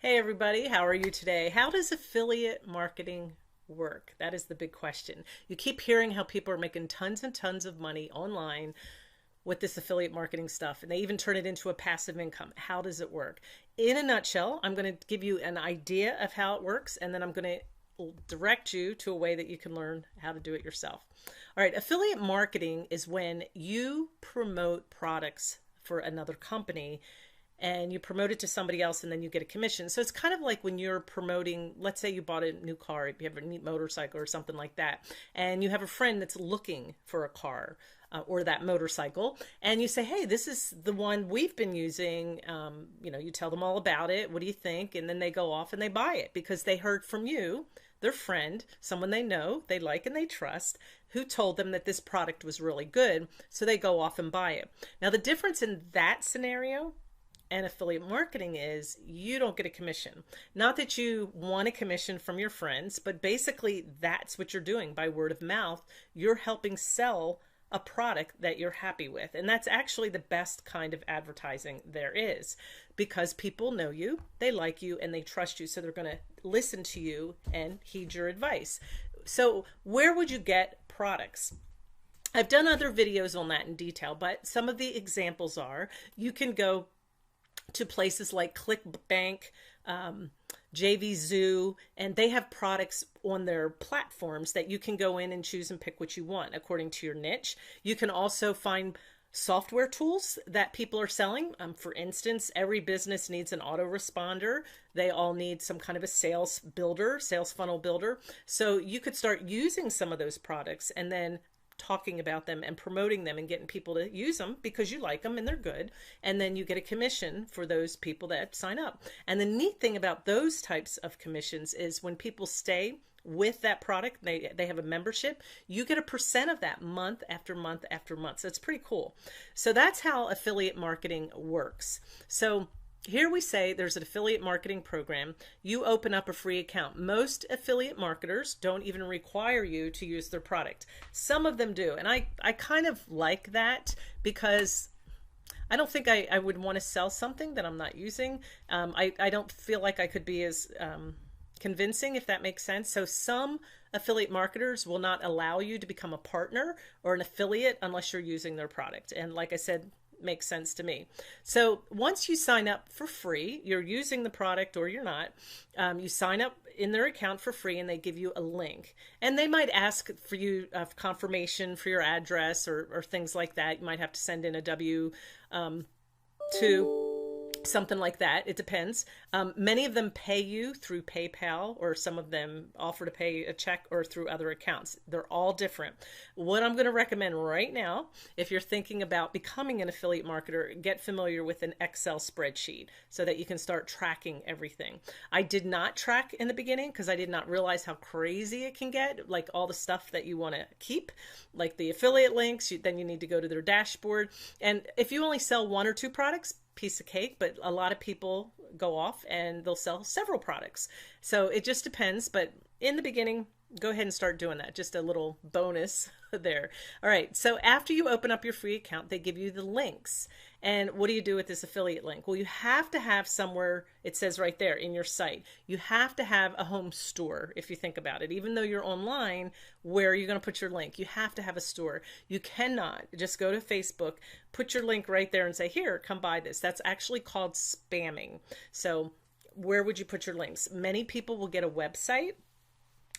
Hey everybody, how are you today? How does affiliate marketing work? That is the big question. You keep hearing how people are making tons and tons of money online with this affiliate marketing stuff, and they even turn it into a passive income. How does it work? In a nutshell, I'm going to give you an idea of how it works, and then I'm going to direct you to a way that you can learn how to do it yourself. All right, affiliate marketing is when you promote products for another company and you promote it to somebody else and then you get a commission. So it's kind of like when you're promoting, let's say you bought a new car, you have a neat motorcycle or something like that, and you have a friend that's looking for a car or that motorcycle, and you say, hey, this is the one we've been using. You tell them all about it. What do you think? And then they go off and they buy it because they heard from you, their friend, someone they know, they like, and they trust, who told them that this product was really good. So they go off and buy it. Now, the difference in that scenario and affiliate marketing is you don't get a commission. Not that you want a commission from your friends, but basically that's what you're doing by word of mouth. You're helping sell a product that you're happy with. And that's actually the best kind of advertising there is because people know you, they like you, and they trust you. So they're going to listen to you and heed your advice. So where would you get products? I've done other videos on that in detail, but some of the examples are you can go to places like ClickBank, JV Zoo, and they have products on their platforms that you can go in and choose and pick what you want according to your niche. You can also find software tools that people are selling. For instance, every business needs an autoresponder. They all need some kind of a sales builder, sales funnel builder. So you could start using some of those products and then talking about them and promoting them and getting people to use them because you like them and they're good. And then you get a commission for those people that sign up. And the neat thing about those types of commissions is when people stay with that product, they have a membership, you get a percent of that month after month after month. So it's pretty cool. So that's how affiliate marketing works. So here we say there's an affiliate marketing program. You open up a free account. Most affiliate marketers don't even require you to use their product. Some of them do. And I kind of like that because I don't think I would want to sell something that I'm not using. I don't feel like I could be as convincing, if that makes sense. So some affiliate marketers will not allow you to become a partner or an affiliate unless you're using their product. And like I said, makes sense to me. So once you sign up for free, you're using the product or you're not, you sign up in their account for free and they give you a link. And they might ask for you confirmation for your address or things like that. You might have to send in a W-2. Something like that. It depends. Many of them pay you through PayPal, or some of them offer to pay a check or through other accounts. They're all different. What I'm going to recommend right now, if you're thinking about becoming an affiliate marketer, get familiar with an Excel spreadsheet so that you can start tracking everything. I did not track in the beginning because I did not realize how crazy it can get, like all the stuff that you want to keep, like the affiliate links. Then you need to go to their dashboard. And if you only sell one or two products, piece of cake, but a lot of people go off and they'll sell several products. So it just depends, but in the beginning, go ahead and start doing that. Just a little bonus there. All right. So after you open up your free account, they give you the links. And what do you do with this affiliate link? Well, you have to have somewhere, it says right there in your site, you have to have a home store if you think about it. Even though you're online, where are you going to put your link? You have to have a store. You cannot just go to Facebook, put your link right there and say, here, come buy this. That's actually called spamming. So where would you put your links? Many people will get a website,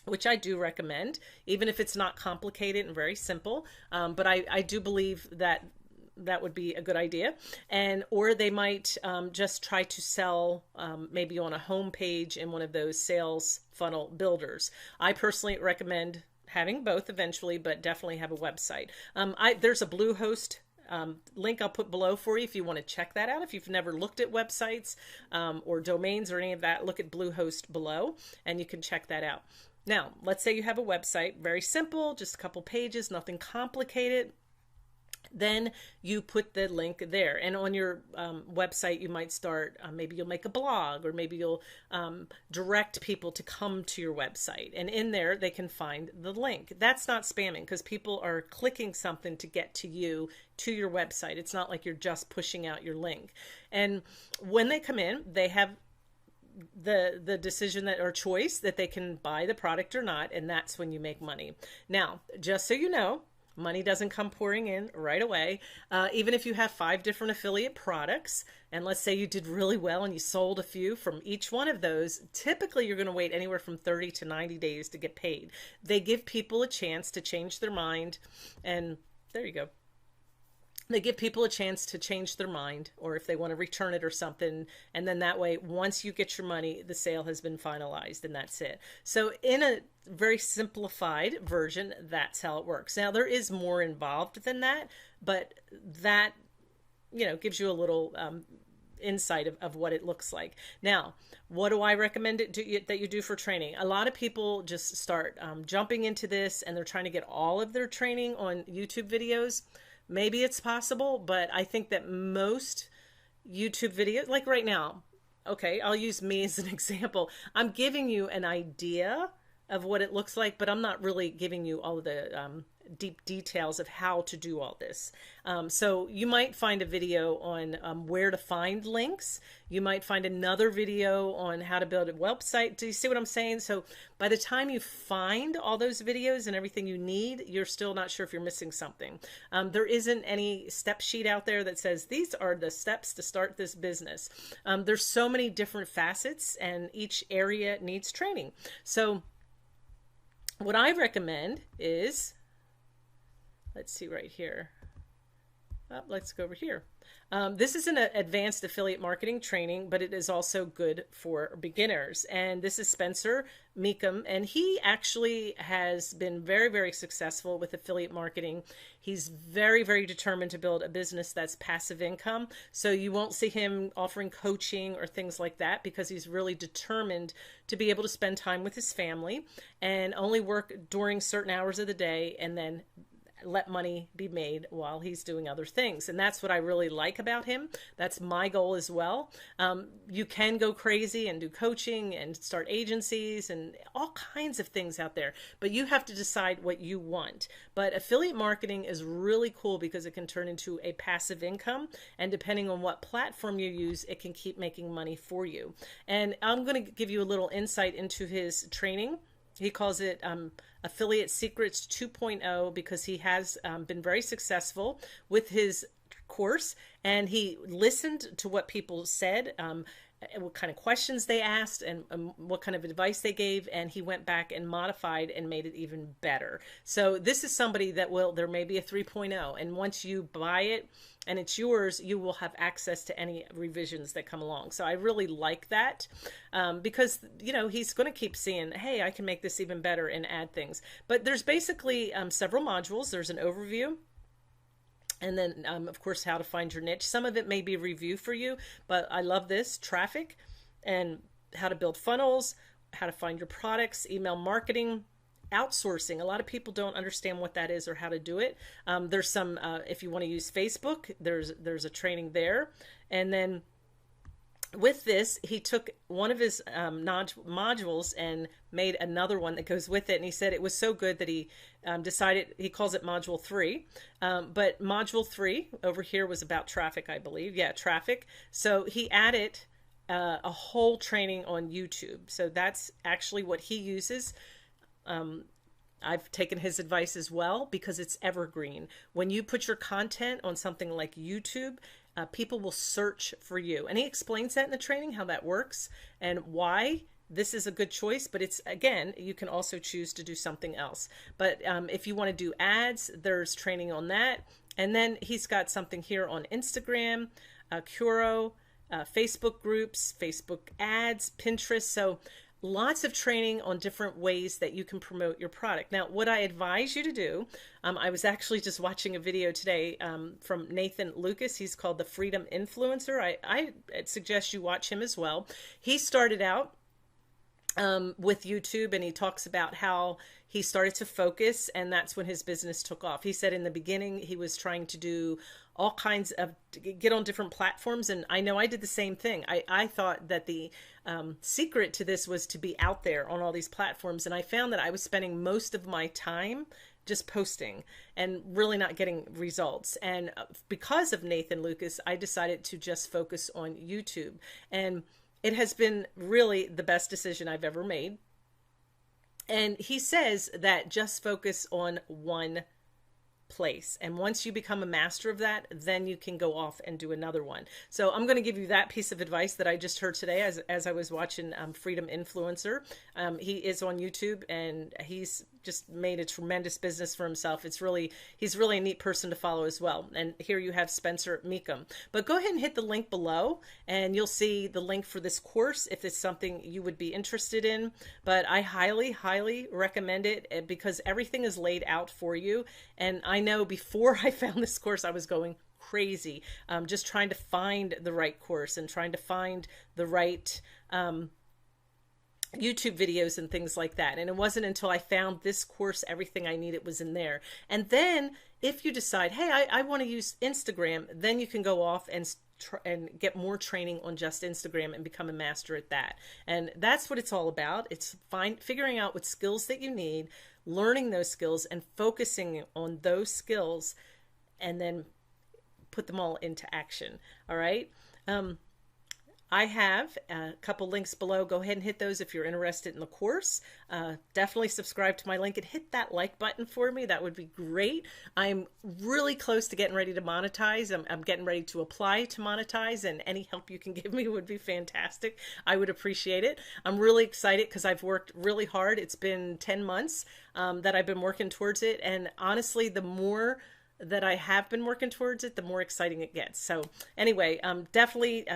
which I do recommend, even if it's not complicated and very simple. But I do believe that that would be a good idea. And or they might just try to sell maybe on a home page in one of those sales funnel builders. I personally recommend having both eventually, but definitely have a website. There's a Bluehost link I'll put below for you if you want to check that out. If you've never looked at websites or domains or any of that, look at Bluehost below and you can check that out. Now, let's say you have a website, very simple, just a couple pages, nothing complicated. Then you put the link there. And on your website, you might start, maybe you'll make a blog, or maybe you'll direct people to come to your website. And in there, they can find the link. That's not spamming because people are clicking something to get to you, to your website. It's not like you're just pushing out your link. And when they come in, they have the decision that or choice that they can buy the product or not, and that's when you make money. Now, just so you know, money doesn't come pouring in right away. Even if you have 5 different affiliate products, and let's say you did really well and you sold a few from each one of those, typically you're going to wait anywhere from 30 to 90 days to get paid. They give people a chance to change their mind, and there you go. They give people a chance to change their mind, or if they want to return it or something. And then that way, once you get your money, the sale has been finalized and that's it. So in a very simplified version, that's how it works. Now, there is more involved than that, but that, gives you a little insight of what it looks like. Now, what do I recommend that you do for training? A lot of people just start jumping into this and they're trying to get all of their training on YouTube videos. Maybe it's possible, but I think that most YouTube videos, like right now, okay, I'll use me as an example. I'm giving you an idea of what it looks like, but I'm not really giving you all of the deep details of how to do all this. So you might find a video on where to find links. You might find another video on how to build a website. Do you see what I'm saying? So by the time you find all those videos and everything you need, you're still not sure if you're missing something. There isn't any step sheet out there that says these are the steps to start this business. There's so many different facets and each area needs training. So what I recommend is, let's see right here. Let's go over here. This is an advanced affiliate marketing training, but it is also good for beginners. And this is Spencer Meekum, and he actually has been very, very successful with affiliate marketing. He's very, very determined to build a business that's passive income. So you won't see him offering coaching or things like that because he's really determined to be able to spend time with his family and only work during certain hours of the day and then let money be made while he's doing other things. And that's what I really like about him. That's my goal as well. You can go crazy and do coaching and start agencies and all kinds of things out there, but you have to decide what you want. But affiliate marketing is really cool because it can turn into a passive income. And depending on what platform you use, it can keep making money for you. And I'm going to give you a little insight into his training. He calls it Affiliate Secrets 2.0 because he has been very successful with his course, and he listened to what people said, what kind of questions they asked, and what kind of advice they gave, and he went back and modified and made it even better. So this is somebody that there may be a 3.0, and once you buy it and it's yours, you will have access to any revisions that come along. So I really like that because, he's going to keep seeing, hey, I can make this even better and add things. But there's basically several modules. There's an overview. And then, of course, how to find your niche. Some of it may be review for you, but I love this. Traffic and how to build funnels, how to find your products, email marketing, outsourcing. A lot of people don't understand what that is or how to do it. There's some, if you want to use Facebook, there's a training there. And then with this, he took one of his modules and made another one that goes with it. And he said it was so good that he decided, he calls it module 3. But module 3 over here was about traffic, I believe. Yeah, traffic. So he added a whole training on YouTube. So that's actually what he uses. I've taken his advice as well because it's evergreen. When you put your content on something like YouTube, people will search for you. And he explains that in the training, how that works and why this is a good choice. But it's, again, you can also choose to do something else. But if you want to do ads, there's training on that. And then he's got something here on Instagram, Curo, Facebook groups, Facebook ads, Pinterest. So lots of training on different ways that you can promote your product. Now, what I advise you to do, I was actually just watching a video today from Nathan Lucas. He's called the Freedom Influencer. I suggest you watch him as well. He started out with YouTube, and he talks about how he started to focus, and that's when his business took off. He said in the beginning he was trying to do all kinds of, get on different platforms, and I know I did the same thing. I thought that the secret to this was to be out there on all these platforms, and I found that I was spending most of my time just posting and really not getting results. And because of Nathan Lucas, I decided to just focus on YouTube. And It has been really the best decision I've ever made. And he says that just focus on one place. And once you become a master of that, then you can go off and do another one. So I'm going to give you that piece of advice that I just heard today as I was watching Freedom Influencer. He is on YouTube, and he's just made a tremendous business for himself. He's really a neat person to follow as well. And here you have Spencer Meekum. But go ahead and hit the link below, and you'll see the link for this course if it's something you would be interested in. But I highly, highly recommend it because everything is laid out for you. And I know before I found this course, I was going crazy, just trying to find the right course and trying to find the right YouTube videos and things like that. And it wasn't until I found this course, everything I needed was in there. And then if you decide, hey, I want to use Instagram, then you can go off and get more training on just Instagram and become a master at that. And that's what it's all about. It's figuring out what skills that you need, learning those skills and focusing on those skills, and then put them all into action. All right. I have a couple links below. Go ahead and hit those if you're interested in the course. Definitely subscribe to my link and hit that like button for me. That would be great. I'm really close to getting ready to monetize. I'm getting ready to apply to monetize, and any help you can give me would be fantastic. I would appreciate it. I'm really excited because I've worked really hard. It's been 10 months that I've been working towards it. And honestly, the more that I have been working towards it, the more exciting it gets. So anyway, definitely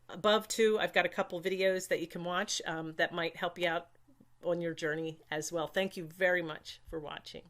above too, I've got a couple videos that you can watch that might help you out on your journey as well. Thank you very much for watching.